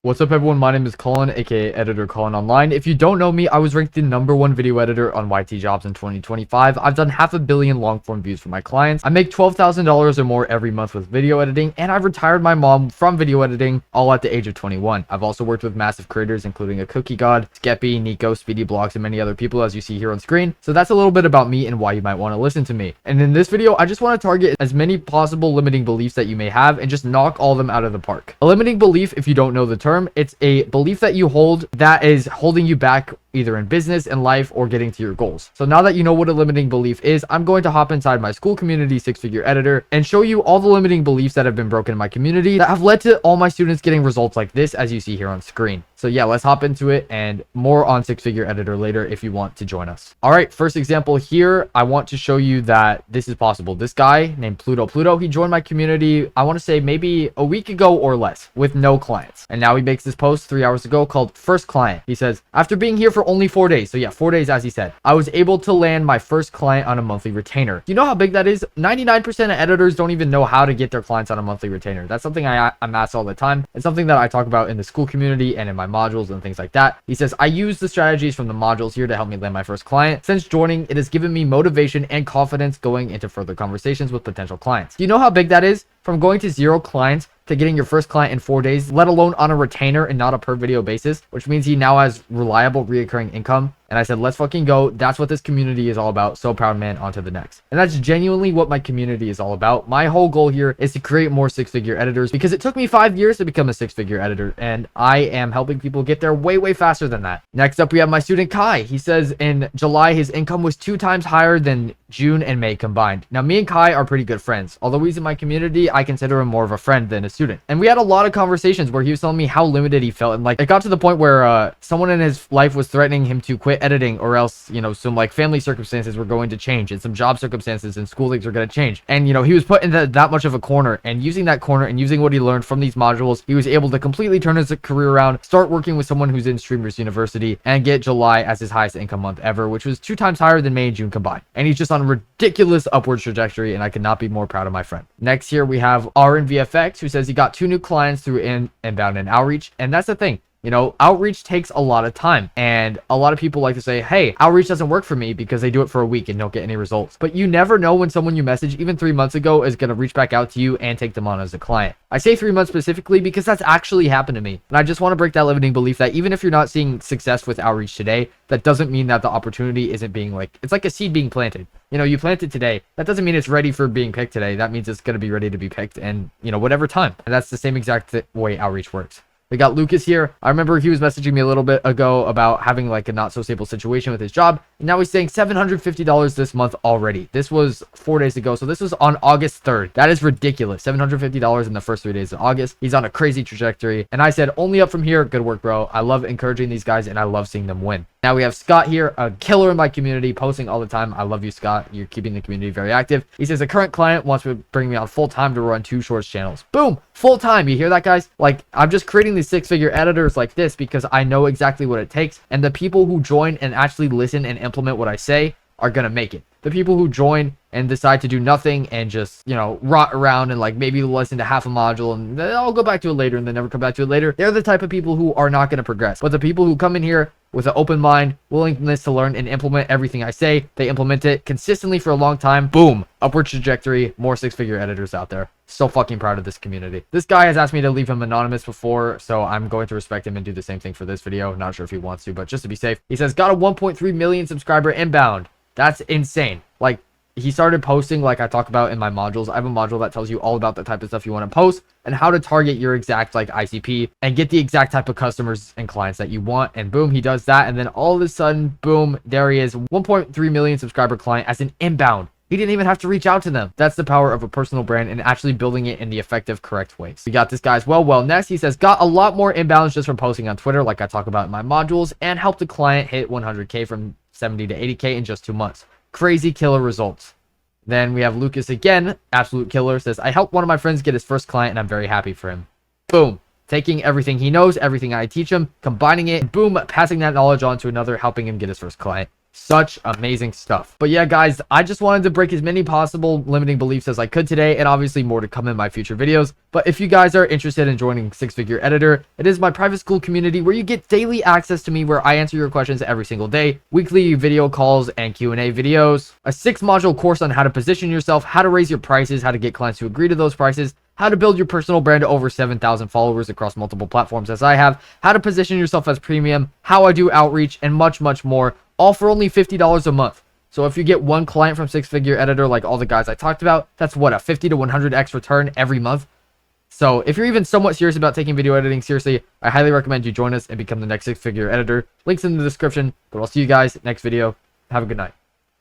What's up everyone, my name is Colin, aka Editor Colin Online. If you don't know me, I was ranked the #1 video editor on YT Jobs in 2025. I've done 500 million long form views for my clients. I make $12,000 or more every month with video editing, and I've retired my mom from video editing all at the age of 21. I've also worked with massive creators including a Cookie God, Skeppy, Nico, Speedy Blocks, and many other people as you see here on screen. So that's a little bit about me and why you might want to listen to me. And in this video, I just want to target as many possible limiting beliefs that you may have and just knock all of them out of the park. A limiting belief, if you don't know the term, it's a belief that you hold that is holding you back either in business and life or getting to your goals. So now that you know what a limiting belief is, I'm going to hop inside my school community six-figure editor and show you all the limiting beliefs that have been broken in my community that have led to all my students getting results like this as you see here on screen. So yeah, let's hop into it, and more on six-figure editor later if you want to join us. All right, first example here, I want to show you that this is possible. This guy named Pluto, he joined my community, I want to say maybe a week ago or less, with no clients. And now he makes this post 3 hours ago called First Client. He says, after being here for only 4 days, so yeah, 4 days as he said, I was able to land my first client on a monthly retainer. Do you know how big that is? 99% of editors don't even know how to get their clients on a monthly retainer. That's something I'm asked all the time. It's something that I talk about in the school community and in my modules and things like that. He says, I use the strategies from the modules here to help me land my first client. Since joining, it has given me motivation and confidence going into further conversations with potential clients. Do you know how big that is? From going to 0 clients to getting your first client in 4 days, let alone on a retainer and not a per video basis, which means he now has reliable reoccurring income. And I said, let's fucking go. That's what this community is all about. So proud, man. On to the next. And that's genuinely what my community is all about. My whole goal here is to create more six-figure editors because it took me 5 years to become a six-figure editor, and I am helping people get there way faster than that. Next up, we have my student Kai. He says in July, his income was 2 times higher than June and May combined. Now, me and Kai are pretty good friends. Although he's in my community, I consider him more of a friend than a student. And we had a lot of conversations where he was telling me how limited he felt. And like, it got to the point where someone in his life was threatening him to quit editing, or else, you know, some like family circumstances were going to change and some job circumstances and school things were going to change. And, you know, he was put into that much of a corner, and using that corner and using what he learned from these modules, he was able to completely turn his career around, start working with someone who's in Streamers University, and get July as his highest income month ever, which was 2 times higher than May and June combined. And he's just on a ridiculous upward trajectory, and I could not be more proud of my friend. Next here we have R in VFX, who says he got 2 new clients through inbound and outreach. And that's the thing. You know, outreach takes a lot of time, and a lot of people like to say, hey, outreach doesn't work for me because they do it for a week and don't get any results. But you never know when someone you message even 3 months ago is going to reach back out to you and take them on as a client. I say 3 months specifically because that's actually happened to me. And I just want to break that limiting belief that even if you're not seeing success with outreach today, that doesn't mean that the opportunity isn't being it's like a seed being planted. You know, you plant it today. That doesn't mean it's ready for being picked today. That means it's going to be ready to be picked and, you know, whatever time. And that's the same exact way outreach works. We got Lucas here. I remember he was messaging me a little bit ago about having like a not so stable situation with his job. And now he's saying $750 this month already. This was 4 days ago. So this was on August 3rd. That is ridiculous. $750 in the first 3 days of August. He's on a crazy trajectory. And I said, only up from here. Good work, bro. I love encouraging these guys and I love seeing them win. Now we have Scott here, a killer in my community, posting all the time. I love you, Scott. You're keeping the community very active. He says, a current client wants to bring me on full time to run 2 shorts channels. Boom, full time. You hear that, guys? Like, I'm just creating these six-figure editors like this because I know exactly what it takes. And the people who join and actually listen and implement what I say are going to make it. The people who join and decide to do nothing and just, you know, rot around and like maybe listen to half a module and then I'll go back to it later and then never come back to it later, they're the type of people who are not going to progress. But the people who come in here with an open mind, willingness to learn and implement everything I say, they implement it consistently for a long time, boom, upward trajectory, more six-figure editors out there. So fucking proud of this community. This guy has asked me to leave him anonymous before, so I'm going to respect him and do the same thing for this video. Not sure if he wants to, but just to be safe. He says, got a 1.3 million subscriber inbound. That's insane. Like, he started posting like I talk about in my modules. I have a module that tells you all about the type of stuff you want to post and how to target your exact like ICP and get the exact type of customers and clients that you want. And boom, he does that. And then all of a sudden, boom, there he is, 1.3 million subscriber client as an inbound. He didn't even have to reach out to them. That's the power of a personal brand and actually building it in the effective, correct ways. We got this guy as well. Next, he says, got a lot more inbounds just from posting on Twitter, like I talk about in my modules, and helped a client hit 100K from 70 to 80K in just 2 months. Crazy killer results. Then we have Lucas again, absolute killer, says, I helped one of my friends get his first client and I'm very happy for him. Boom. Taking everything he knows, everything I teach him, combining it, boom, passing that knowledge on to another, helping him get his first client. Such amazing stuff. But yeah, guys, I just wanted to break as many possible limiting beliefs as I could today, and obviously more to come in my future videos. But if you guys are interested in joining Six Figure Editor, it is my private school community where you get daily access to me, where I answer your questions every single day, weekly video calls and Q&A videos, a 6-module course on how to position yourself, how to raise your prices, how to get clients to agree to those prices, how to build your personal brand to over 7,000 followers across multiple platforms as I have, how to position yourself as premium, how I do outreach, and much, much more, all for only $50 a month. So if you get one client from Six Figure Editor, like all the guys I talked about, that's what, a 50 to 100x return every month. So if you're even somewhat serious about taking video editing seriously, I highly recommend you join us and become the next Six Figure Editor. Links in the description, but I'll see you guys next video. Have a good night.